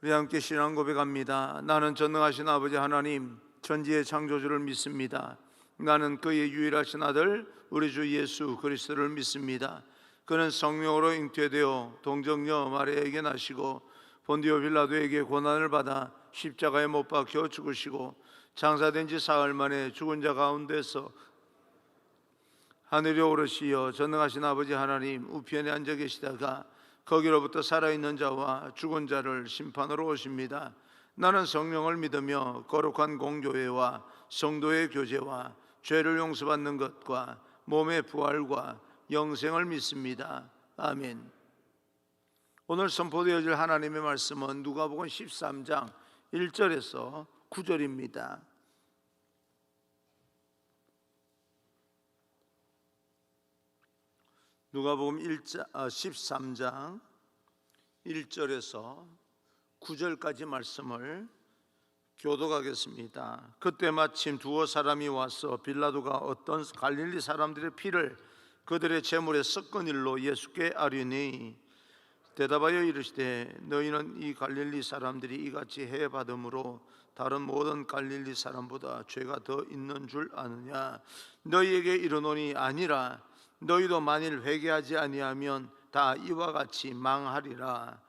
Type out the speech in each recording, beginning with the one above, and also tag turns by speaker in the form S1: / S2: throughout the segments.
S1: 우리 함께 신앙 고백합니다. 나는 전능하신 아버지 하나님, 천지의 창조주를 믿습니다. 나는 그의 유일하신 아들 우리 주 예수 그리스도를 믿습니다. 그는 성령으로 잉태되어 동정녀 마리아에게 나시고 본디오 빌라도에게 고난을 받아 십자가에 못 박혀 죽으시고 장사된 지 사흘 만에 죽은 자 가운데서 하늘에 오르시어 전능하신 아버지 하나님 우편에 앉아 계시다가 거기로부터 살아있는 자와 죽은 자를 심판으로 오십니다. 나는 성령을 믿으며 거룩한 공교회와 성도의 교제와 죄를 용서받는 것과 몸의 부활과 영생을 믿습니다. 아멘. 오늘 선포되어질 하나님의 말씀은 누가복음 13장 1절에서 9절입니다. 누가복음 13장 1절에서 9절까지 말씀을 교독하겠습니다. 그때 마침 두어 사람이 와서 빌라도가 어떤 갈릴리 사람들의 피를 그들의 제물에 섞은 일로 예수께 아뢰니 대답하여 이르시되 너희는 이 갈릴리 사람들이 이같이 해받음으로 다른 모든 갈릴리 사람보다 죄가 더 있는 줄 아느냐? 너희에게 이르노니 아니라 너희도 만일 회개하지 아니하면 다 이와 같이 망하리라.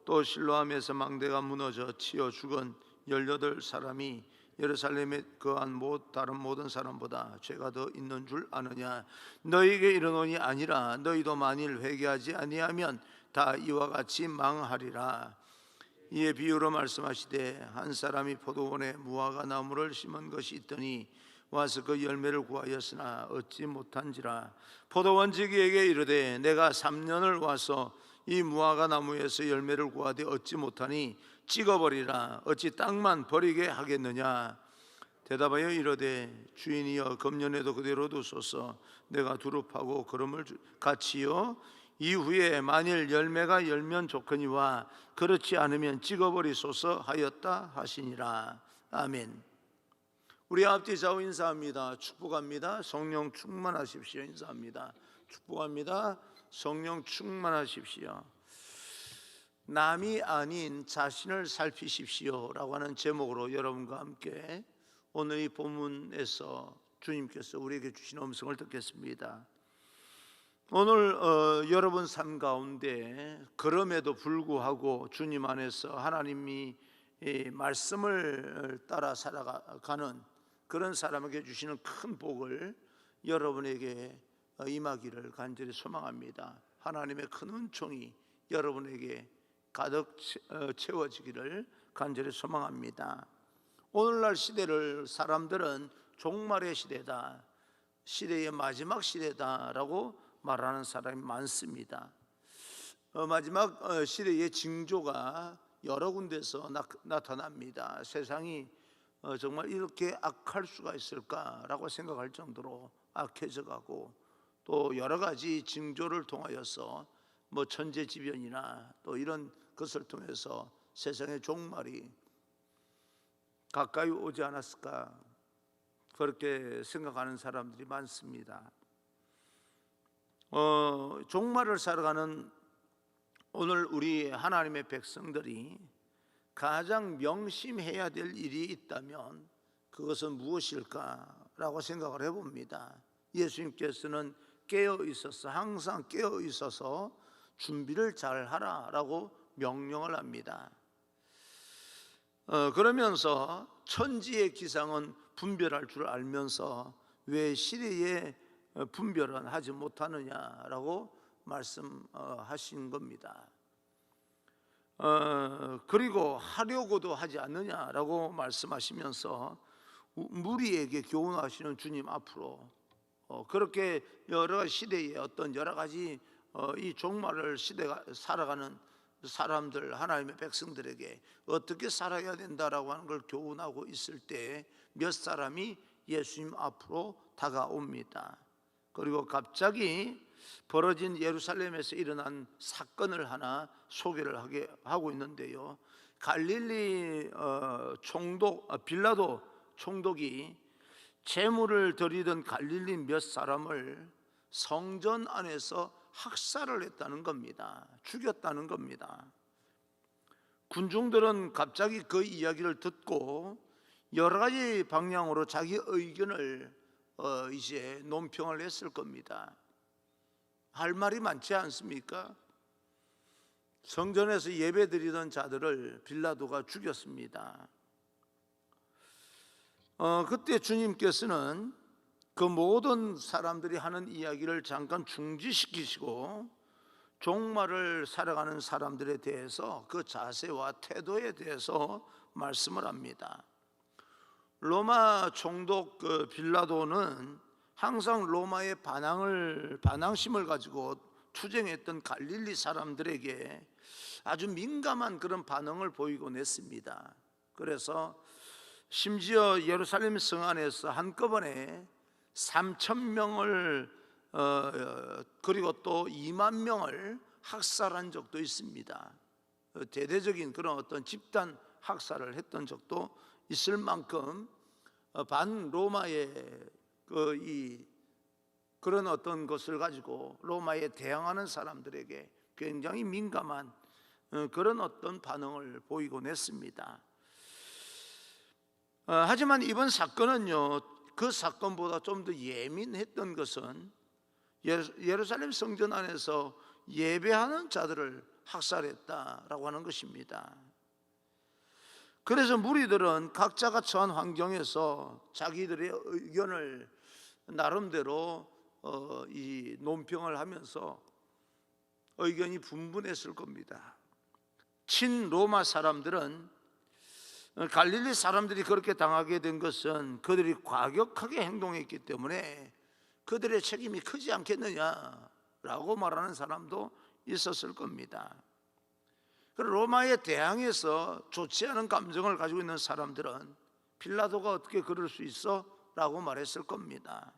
S1: 또 실로암에서 망대가 무너져 치여 죽은 18사람이 예루살렘에 거한 다른 모든 사람보다 죄가 더 있는 줄 아느냐? 너희에게 이르노니 아니라 너희도 만일 회개하지 아니하면 다 이와 같이 망하리라. 이에 비유로 말씀하시되 한 사람이 포도원에 무화과 나무를 심은 것이 있더니 와서 그 열매를 구하였으나 얻지 못한지라. 포도원지기에게 이르되 내가 3년을 와서 이 무화과 나무에서 열매를 구하되 얻지 못하니 찍어버리라. 어찌 땅만 버리게 하겠느냐? 대답하여 이르되 주인이여 금년에도 그대로 두소서. 내가 두릅하고 그름을 같이요 이후에 만일 열매가 열면 좋거니와 그렇지 않으면 찍어버리소서 하였다 하시니라. 아멘. 우리 앞뒤 좌우 인사합니다. 축복합니다. 성령 충만하십시오. 인사합니다. 축복합니다. 성령 충만하십시오. 남이 아닌 자신을 살피십시오 라고 하는 제목으로 여러분과 함께 오늘 이 본문에서 주님께서 우리에게 주신 음성을 듣겠습니다. 오늘 여러분 삶 가운데 그럼에도 불구하고 주님 안에서 하나님이 말씀을 따라 살아가는 그런 사람에게 주시는 큰 복을 여러분에게 임하기를 간절히 소망합니다. 하나님의 큰 은총이 여러분에게 가득 채워지기를 간절히 소망합니다. 오늘날 시대를 사람들은 종말의 시대다, 시대의 마지막 시대다라고 말하는 사람이 많습니다. 마지막 시대의 징조가 여러 군데서 나타납니다. 세상이 정말 이렇게 악할 수가 있을까라고 생각할 정도로 악해져 가고 또 여러 가지 징조를 통하여서 천재지변이나 또 이런 것을 통해서 세상의 종말이 가까이 오지 않았을까 그렇게 생각하는 사람들이 많습니다. 종말을 살아가는 오늘 우리 하나님의 백성들이 가장 명심해야 될 일이 있다면 그것은 무엇일까라고 생각을 해봅니다. 예수님께서는 항상 깨어 있어서 준비를 잘 하라라고 명령을 합니다. 그러면서 천지의 기상은 분별할 줄 알면서 왜 시대의 분별은 하지 못하느냐라고 말씀하신 겁니다. 그리고 하려고도 하지 않느냐라고 말씀하시면서 무리에게 교훈하시는 주님 앞으로 그렇게 여러 시대의 어떤 여러 가지 이 종말을 시대가 살아가는 사람들, 하나님의 백성들에게 어떻게 살아야 된다라고 하는 걸 교훈하고 있을 때 몇 사람이 예수님 앞으로 다가옵니다. 그리고 갑자기 벌어진 예루살렘에서 일어난 사건을 하나 소개를 하고 있는데요. 갈릴리 빌라도 총독이 제물을 드리던 갈릴리 몇 사람을 성전 안에서 학살을 했다는 겁니다. 죽였다는 겁니다. 군중들은 갑자기 그 이야기를 듣고 여러 가지 방향으로 자기 의견을 이제 논평을 했을 겁니다. 할 말이 많지 않습니까? 성전에서 예배드리던 자들을 빌라도가 죽였습니다. 그때 주님께서는 그 모든 사람들이 하는 이야기를 잠깐 중지시키시고 종말을 살아가는 사람들에 대해서 그 자세와 태도에 대해서 말씀을 합니다. 로마 총독 빌라도는 항상 로마의 반항심을 가지고 투쟁했던 갈릴리 사람들에게 아주 민감한 그런 반응을 보이곤 했습니다. 그래서 심지어 예루살렘 성 안에서 한꺼번에 3,000명을 그리고 또 2만 명을 학살한 적도 있습니다. 대대적인 그런 어떤 집단 학살을 했던 적도 있을 만큼 반 로마의 그런 어떤 것을 가지고 로마에 대항하는 사람들에게 굉장히 민감한 그런 어떤 반응을 보이곤 했습니다. 하지만 이번 사건은요, 그 사건보다 좀 더 예민했던 것은 예루살렘 성전 안에서 예배하는 자들을 학살했다라고 하는 것입니다. 그래서 무리들은 각자가 처한 환경에서 자기들의 의견을 나름대로 이 논평을 하면서 의견이 분분했을 겁니다. 친로마 사람들은 갈릴리 사람들이 그렇게 당하게 된 것은 그들이 과격하게 행동했기 때문에 그들의 책임이 크지 않겠느냐라고 말하는 사람도 있었을 겁니다. 로마에 대항해서 좋지 않은 감정을 가지고 있는 사람들은 빌라도가 어떻게 그럴 수 있어? 라고 말했을 겁니다.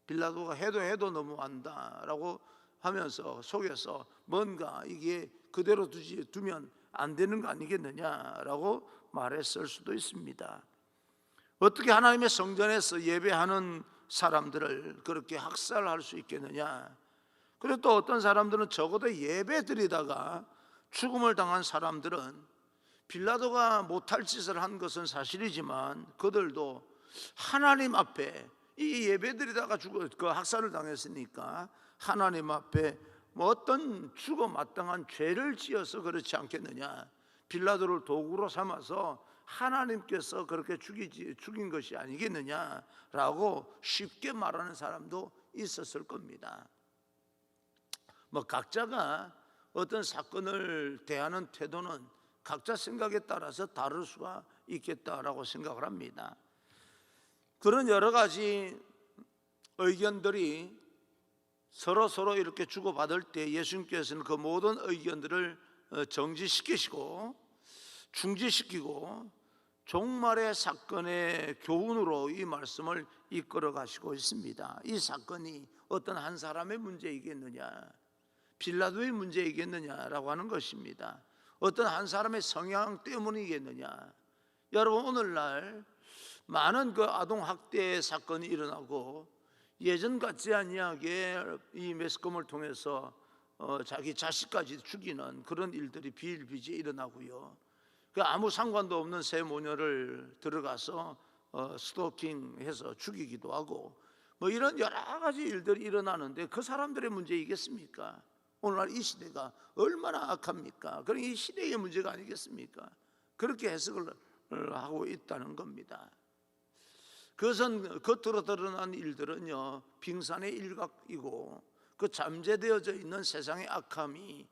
S1: 빌라도가 해도 너무한다 라고 하면서 속에서 뭔가 이게 그대로 두면 안 되는 거 아니겠느냐라고 말했을 수도 있습니다. 어떻게 하나님의 성전에서 예배하는 사람들을 그렇게 학살할 수 있겠느냐? 그리고 또 어떤 사람들은 적어도 예배 드리다가 죽음을 당한 사람들은 빌라도가 못할 짓을 한 것은 사실이지만 그들도 하나님 앞에 이 예배 드리다가 그 학살을 당했으니까 하나님 앞에 뭐 어떤 죽어 마땅한 죄를 지어서 그렇지 않겠느냐, 빌라도를 도구로 삼아서 하나님께서 그렇게 죽인 것이 아니겠느냐라고 쉽게 말하는 사람도 있었을 겁니다. 뭐 각자가 어떤 사건을 대하는 태도는 각자 생각에 따라서 다를 수가 있겠다라고 생각을 합니다. 그런 여러 가지 의견들이 서로 이렇게 주고받을 때 예수님께서는 그 모든 의견들을 정지시키시고 중지시키고 종말의 사건의 교훈으로 이 말씀을 이끌어 가시고 있습니다. 이 사건이 어떤 한 사람의 문제이겠느냐, 빌라도의 문제이겠느냐라고 하는 것입니다. 어떤 한 사람의 성향 때문이겠느냐. 여러분, 오늘날 많은 그 아동학대 사건이 일어나고 예전 같지 아니하게 이 매스컴을 통해서 자기 자식까지 죽이는 그런 일들이 비일비재에 일어나고요. 그 아무 상관도 없는 새 모녀를 들어가서 스토킹해서 죽이기도 하고 뭐 이런 여러 가지 일들이 일어나는데 그 사람들의 문제이겠습니까? 오늘날 이 시대가 얼마나 악합니까? 그럼 이 시대의 문제가 아니겠습니까? 그렇게 해석을 하고 있다는 겁니다. 그것은 겉으로 드러난 일들은요, 빙산의 일각이고 그 잠재되어져 있는 세상의 악함이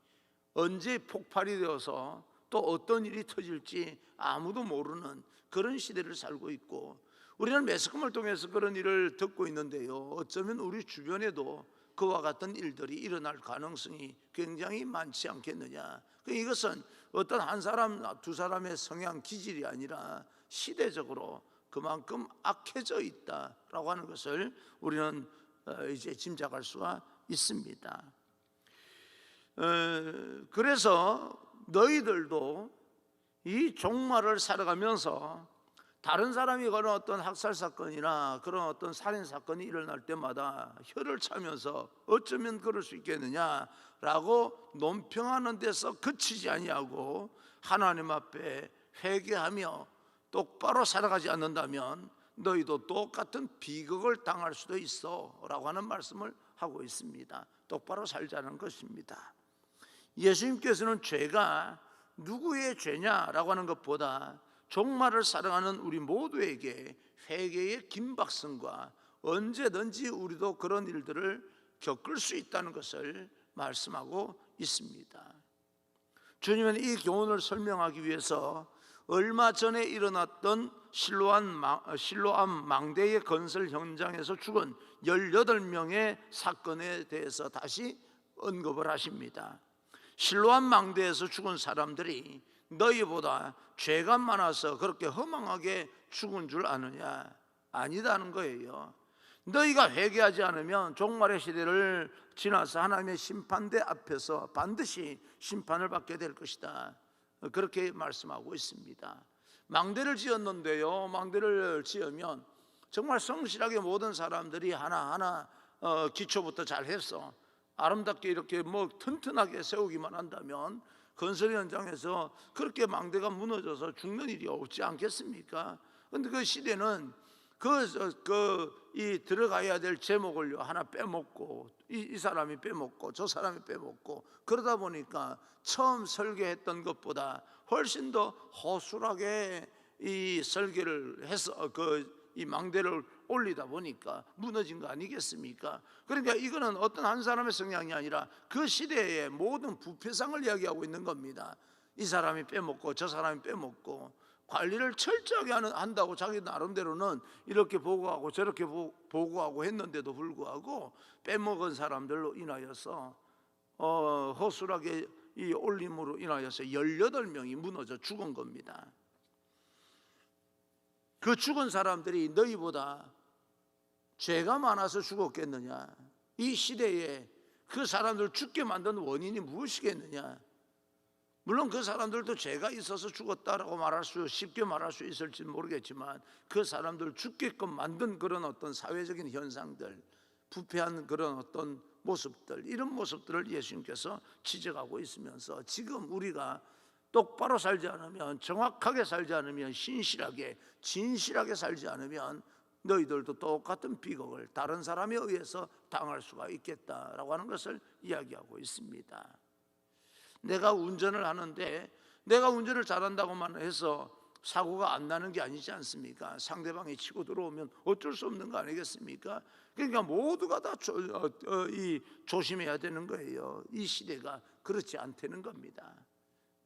S1: 언제 폭발이 되어서 또 어떤 일이 터질지 아무도 모르는 그런 시대를 살고 있고, 우리는 매스컴을 통해서 그런 일을 듣고 있는데요, 어쩌면 우리 주변에도 그와 같은 일들이 일어날 가능성이 굉장히 많지 않겠느냐. 이것은 어떤 한 사람 두 사람의 성향 기질이 아니라 시대적으로 그만큼 악해져 있다라고 하는 것을 우리는 이제 짐작할 수가 있습니다. 그래서 너희들도 이 종말을 살아가면서 다른 사람이 그런 어떤 학살 사건이나 그런 어떤 살인 사건이 일어날 때마다 혀를 차면서 어쩌면 그럴 수 있겠느냐라고 논평하는 데서 그치지 아니하고 하나님 앞에 회개하며 똑바로 살아가지 않는다면 너희도 똑같은 비극을 당할 수도 있어 라고 하는 말씀을 하고 있습니다. 똑바로 살자는 것입니다. 예수님께서는 죄가 누구의 죄냐라고 하는 것보다 종말을 사랑하는 우리 모두에게 회개의 긴박성과 언제든지 우리도 그런 일들을 겪을 수 있다는 것을 말씀하고 있습니다. 주님은 이 교훈을 설명하기 위해서 얼마 전에 일어났던 실로암 망대의 건설 현장에서 죽은 18명의 사건에 대해서 다시 언급을 하십니다. 실로암 망대에서 죽은 사람들이 너희보다 죄가 많아서 그렇게 허망하게 죽은 줄 아느냐? 아니다는 거예요. 너희가 회개하지 않으면 종말의 시대를 지나서 하나님의 심판대 앞에서 반드시 심판을 받게 될 것이다. 그렇게 말씀하고 있습니다. 망대를 지었는데요, 망대를 지으면 정말 성실하게 모든 사람들이 하나하나 기초부터 잘해서 아름답게 이렇게 튼튼하게 세우기만 한다면 건설 현장에서 그렇게 망대가 무너져서 죽는 일이 없지 않겠습니까? 그런데 그 시대는 이 들어가야 될 제목을 하나 빼먹고 이 사람이 빼먹고 저 사람이 빼먹고 그러다 보니까 처음 설계했던 것보다 훨씬 더 허술하게 이 설계를 해서 이 망대를 올리다 보니까 무너진 거 아니겠습니까? 그러니까 이거는 어떤 한 사람의 성향이 아니라 그 시대의 모든 부패상을 이야기하고 있는 겁니다. 이 사람이 빼먹고 저 사람이 빼먹고 관리를 철저하게 한다고 자기 나름대로는 이렇게 보고하고 저렇게 보고하고 했는데도 불구하고 빼먹은 사람들로 인하여서 허술하게 이 올림으로 인하여서 18명이 무너져 죽은 겁니다. 그 죽은 사람들이 너희보다 죄가 많아서 죽었겠느냐? 이 시대에 그 사람들 죽게 만든 원인이 무엇이겠느냐? 물론 그 사람들도 죄가 있어서 죽었다라고 쉽게 말할 수 있을지 모르겠지만 그 사람들 죽게끔 만든 그런 어떤 사회적인 현상들, 부패한 그런 어떤 모습들, 이런 모습들을 예수님께서 지적하고 있으면서 지금 우리가 똑바로 살지 않으면, 정확하게 살지 않으면, 신실하게 진실하게 살지 않으면 너희들도 똑같은 비극을 다른 사람에 의해서 당할 수가 있겠다라고 하는 것을 이야기하고 있습니다. 내가 운전을 하는데 내가 운전을 잘한다고만 해서 사고가 안 나는 게 아니지 않습니까? 상대방이 치고 들어오면 어쩔 수 없는 거 아니겠습니까? 그러니까 모두가 다 조심해야 되는 거예요. 이 시대가 그렇지 않다는 겁니다.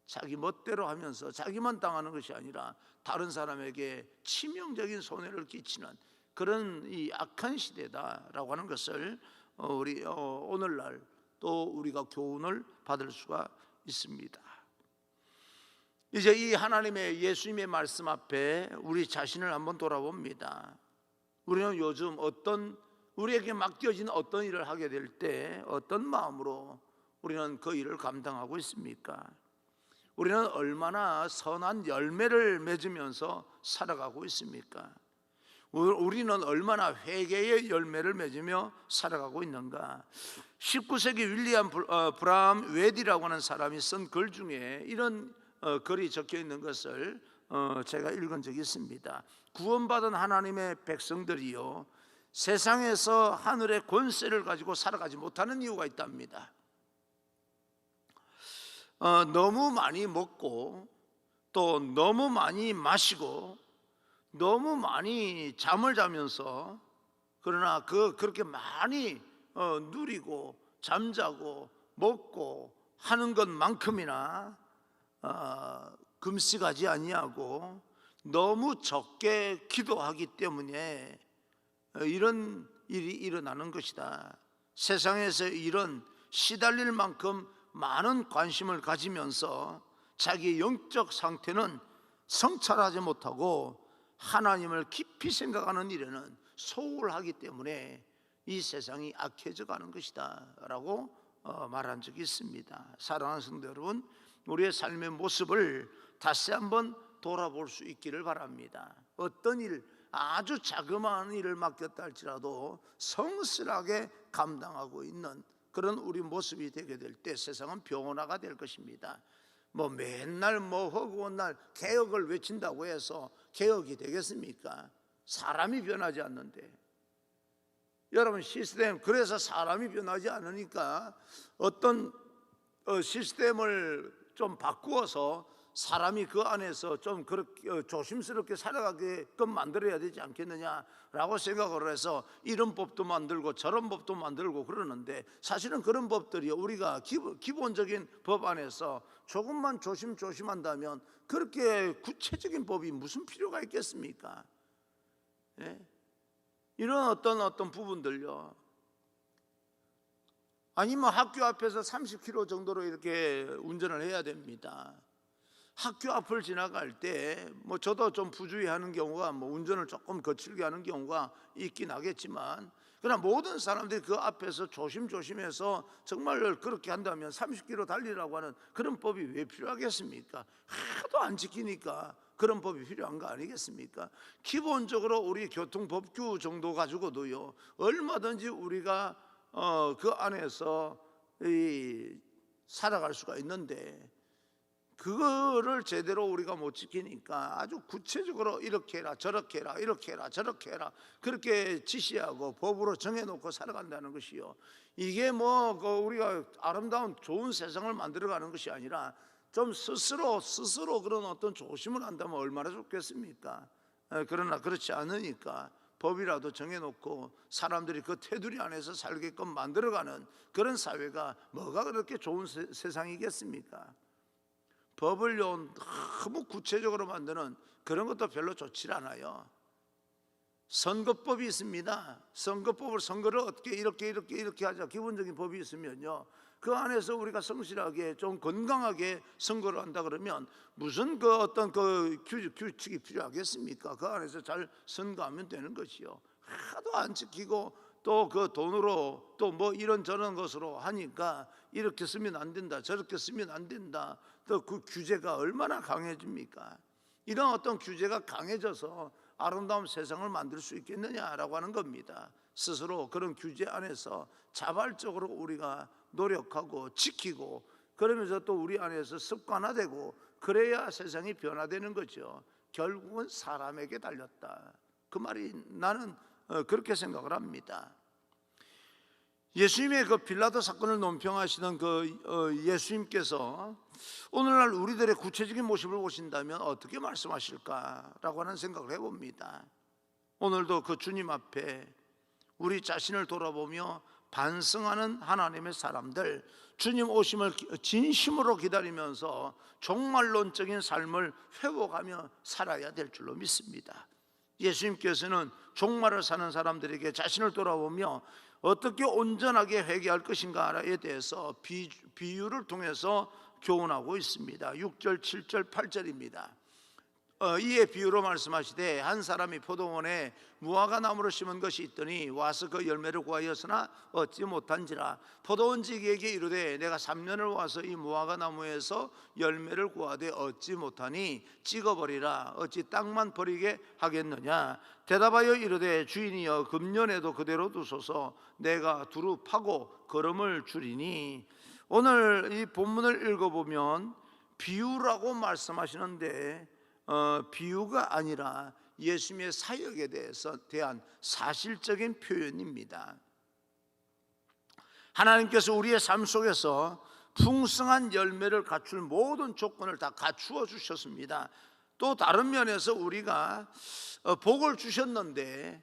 S1: 자기 멋대로 하면서 자기만 당하는 것이 아니라 다른 사람에게 치명적인 손해를 끼치는 그런 이 악한 시대다라고 하는 것을 우리 오늘날 또 우리가 교훈을 받을 수가 있습니다. 이제 이 하나님의 예수님의 말씀 앞에 우리 자신을 한번 돌아봅니다. 우리는 요즘 우리에게 맡겨진 어떤 일을 하게 될 때 어떤 마음으로 우리는 그 일을 감당하고 있습니까? 우리는 얼마나 선한 열매를 맺으면서 살아가고 있습니까? 우리는 얼마나 회개의 열매를 맺으며 살아가고 있는가? 19세기 윌리엄 브람 웨디라고 하는 사람이 쓴 글 중에 이런 글이 적혀 있는 것을 제가 읽은 적이 있습니다. 구원받은 하나님의 백성들이요, 세상에서 하늘의 권세를 가지고 살아가지 못하는 이유가 있답니다. 너무 많이 먹고 또 너무 많이 마시고 너무 많이 잠을 자면서, 그러나 그렇게 많이 누리고 잠자고 먹고 하는 것만큼이나 금식하지 아니하고 너무 적게 기도하기 때문에 이런 일이 일어나는 것이다. 세상에서 이런 시달릴 만큼 많은 관심을 가지면서 자기의 영적 상태는 성찰하지 못하고 하나님을 깊이 생각하는 일에는 소홀하기 때문에 이 세상이 악해져 가는 것이다 라고 말한 적이 있습니다. 사랑하는 성도 여러분, 우리의 삶의 모습을 다시 한번 돌아볼 수 있기를 바랍니다. 어떤 일, 아주 자그마한 일을 맡겼다 할지라도 성실하게 감당하고 있는 그런 우리 모습이 되게 될 때 세상은 변화가 될 것입니다. 뭐 맨날 뭐 허구한 날 개혁을 외친다고 해서 개혁이 되겠습니까? 사람이 변하지 않는데. 여러분, 시스템, 그래서 사람이 변하지 않으니까 어떤 시스템을 좀 바꾸어서 사람이 그 안에서 좀 그렇게 조심스럽게 살아가게끔 만들어야 되지 않겠느냐라고 생각을 해서 이런 법도 만들고 저런 법도 만들고 그러는데, 사실은 그런 법들이 우리가 기본적인 법 안에서 조금만 조심한다면 그렇게 구체적인 법이 무슨 필요가 있겠습니까? 예? 이런 어떤 부분들요. 아니면 학교 앞에서 30km 정도로 이렇게 운전을 해야 됩니다. 학교 앞을 지나갈 때 뭐 저도 좀 부주의하는 경우가, 뭐 운전을 조금 거칠게 하는 경우가 있긴 하겠지만, 그러나 모든 사람들이 그 앞에서 조심해서 정말 그렇게 한다면 30km 달리라고 하는 그런 법이 왜 필요하겠습니까? 하도 안 지키니까 그런 법이 필요한 거 아니겠습니까? 기본적으로 우리 교통법규 정도 가지고도요, 얼마든지 우리가 그 안에서 살아갈 수가 있는데, 그거를 제대로 우리가 못 지키니까 아주 구체적으로 이렇게 해라 저렇게 해라 이렇게 해라 저렇게 해라 그렇게 지시하고 법으로 정해놓고 살아간다는 것이요, 이게 뭐 우리가 아름다운 좋은 세상을 만들어가는 것이 아니라 좀 스스로 그런 어떤 조심을 한다면 얼마나 좋겠습니까? 그러나 그렇지 않으니까 법이라도 정해놓고 사람들이 그 테두리 안에서 살게끔 만들어가는 그런 사회가 뭐가 그렇게 좋은 세상이겠습니까? 법을요 너무 구체적으로 만드는 그런 것도 별로 좋지 않아요. 선거법이 있습니다. 선거를 어떻게 이렇게 하자, 기본적인 법이 있으면요, 그 안에서 우리가 성실하게 좀 건강하게 선거를 한다 그러면 무슨 그 어떤 그 규칙이 필요하겠습니까? 그 안에서 잘 선거하면 되는 것이요. 하도 안 지키고 또 그 돈으로 또 뭐 이런저런 것으로 하니까 이렇게 쓰면 안 된다 저렇게 쓰면 안 된다, 또 그 규제가 얼마나 강해집니까? 이런 어떤 규제가 강해져서 아름다운 세상을 만들 수 있겠느냐라고 하는 겁니다. 스스로 그런 규제 안에서 자발적으로 우리가 노력하고 지키고, 그러면서 또 우리 안에서 습관화되고, 그래야 세상이 변화되는 거죠. 결국은 사람에게 달렸다, 그 말이 나는 그렇게 생각을 합니다. 예수님의 그 빌라도 사건을 논평하시던 그 예수님께서 오늘날 우리들의 구체적인 모습을 보신다면 어떻게 말씀하실까라고 하는 생각을 해봅니다. 오늘도 그 주님 앞에 우리 자신을 돌아보며 반성하는 하나님의 사람들, 주님 오심을 진심으로 기다리면서 종말론적인 삶을 회복하며 살아야 될 줄로 믿습니다. 예수님께서는 종말을 사는 사람들에게 자신을 돌아보며 어떻게 온전하게 회개할 것인가에 대해서 비유를 통해서 교훈하고 있습니다. 6절, 7절, 8절입니다. 이에 비유로 말씀하시되, 한 사람이 포도원에 무화과 나무를 심은 것이 있더니 와서 그 열매를 구하였으나 얻지 못한지라. 포도원지기에게 이르되, 내가 3년을 와서 이 무화과 나무에서 열매를 구하되 얻지 못하니 찍어버리라. 어찌 땅만 버리게 하겠느냐. 대답하여 이르되, 주인이여, 금년에도 그대로 두소서. 내가 두루 파고 거름을 주리니. 오늘 이 본문을 읽어보면 비유라고 말씀하시는데 비유가 아니라 예수님의 사역에 대한 사실적인 표현입니다. 하나님께서 우리의 삶 속에서 풍성한 열매를 갖출 모든 조건을 다 갖추어 주셨습니다. 또 다른 면에서 우리가 복을 주셨는데,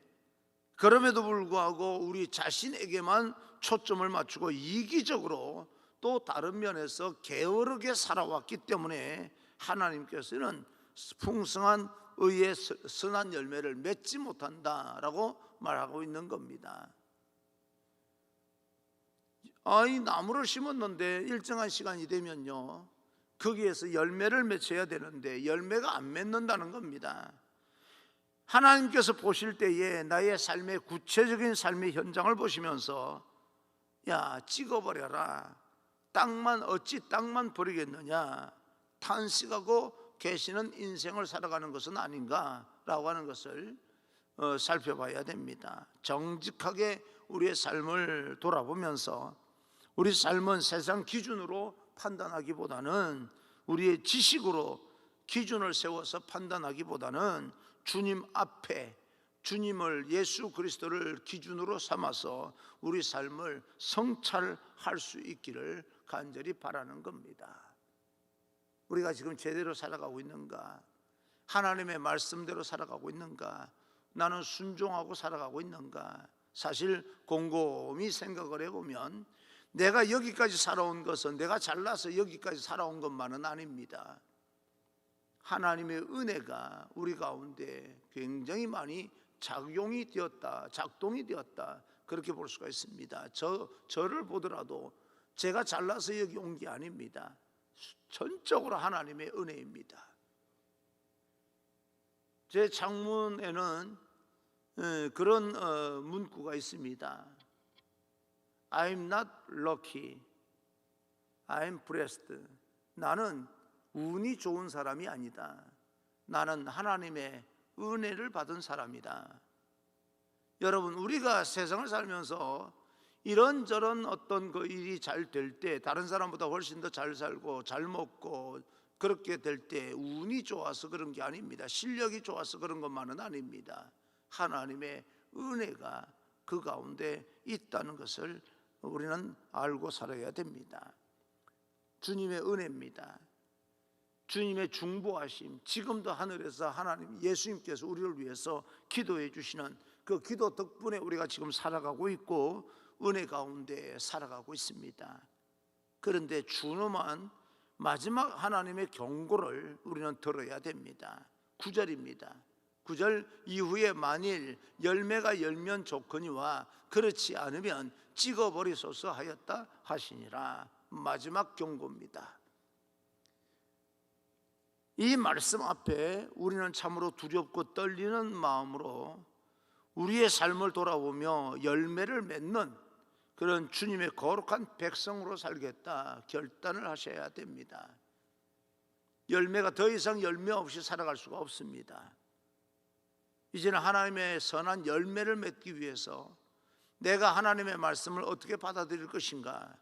S1: 그럼에도 불구하고 우리 자신에게만 초점을 맞추고 이기적으로, 또 다른 면에서 게으르게 살아왔기 때문에 하나님께서는 풍성한 의의 선한 열매를 맺지 못한다라고 말하고 있는 겁니다. 이 나무를 심었는데 일정한 시간이 되면요, 거기에서 열매를 맺혀야 되는데 열매가 안 맺는다는 겁니다. 하나님께서 보실 때에 나의 삶의 구체적인 삶의 현장을 보시면서, 야, 찍어버려라, 어찌 땅만 버리겠느냐, 탄식하고 계시는 인생을 살아가는 것은 아닌가라고 하는 것을 살펴봐야 됩니다. 정직하게 우리의 삶을 돌아보면서 우리 삶은 세상 기준으로 판단하기보다는 우리의 지식으로 기준을 세워서 판단하기보다는 주님 앞에 주님을, 예수 그리스도를 기준으로 삼아서 우리 삶을 성찰할 수 있기를 간절히 바라는 겁니다. 우리가 지금 제대로 살아가고 있는가? 하나님의 말씀대로 살아가고 있는가? 나는 순종하고 살아가고 있는가? 사실 곰곰이 생각을 해보면 내가 여기까지 살아온 것은 내가 잘나서 여기까지 살아온 것만은 아닙니다. 하나님의 은혜가 우리 가운데 굉장히 많이 작동이 되었다, 그렇게 볼 수가 있습니다. 저를 보더라도 제가 잘나서 여기 온 게 아닙니다. 전적으로 하나님의 은혜입니다. 제 창문에는 그런 문구가 있습니다. I'm not lucky, I'm blessed. 나는 운이 좋은 사람이 아니다. 나는 하나님의 은혜를 받은 사람이다. 여러분, 우리가 세상을 살면서 이런저런 어떤 그 일이 잘 될 때, 다른 사람보다 훨씬 더 잘 살고 잘 먹고 그렇게 될 때 운이 좋아서 그런 게 아닙니다. 실력이 좋아서 그런 것만은 아닙니다. 하나님의 은혜가 그 가운데 있다는 것을 우리는 알고 살아야 됩니다. 주님의 은혜입니다. 주님의 중보하심, 지금도 하늘에서 하나님, 예수님께서 우리를 위해서 기도해 주시는 그 기도 덕분에 우리가 지금 살아가고 있고 은혜 가운데 살아가고 있습니다. 그런데 준엄한 마지막 하나님의 경고를 우리는 들어야 됩니다. 9절입니다. 9절 이후에 만일 열매가 열면 좋거니와 그렇지 않으면 찍어버리소서 하였다 하시니라. 마지막 경고입니다. 이 말씀 앞에 우리는 참으로 두렵고 떨리는 마음으로 우리의 삶을 돌아보며 열매를 맺는 그런 주님의 거룩한 백성으로 살겠다 결단을 하셔야 됩니다. 열매가 더 이상 열매 없이 살아갈 수가 없습니다. 이제는 하나님의 선한 열매를 맺기 위해서 내가 하나님의 말씀을 어떻게 받아들일 것인가,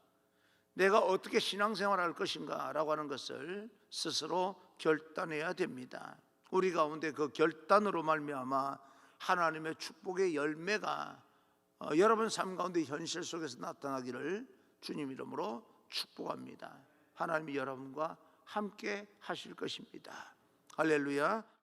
S1: 내가 어떻게 신앙생활할 것인가 라고 하는 것을 스스로 결단해야 됩니다. 우리 가운데 그 결단으로 말미암아 하나님의 축복의 열매가 여러분 삶 가운데 현실 속에서 나타나기를 주님 이름으로 축복합니다. 하나님이 여러분과 함께 하실 것입니다. 할렐루야.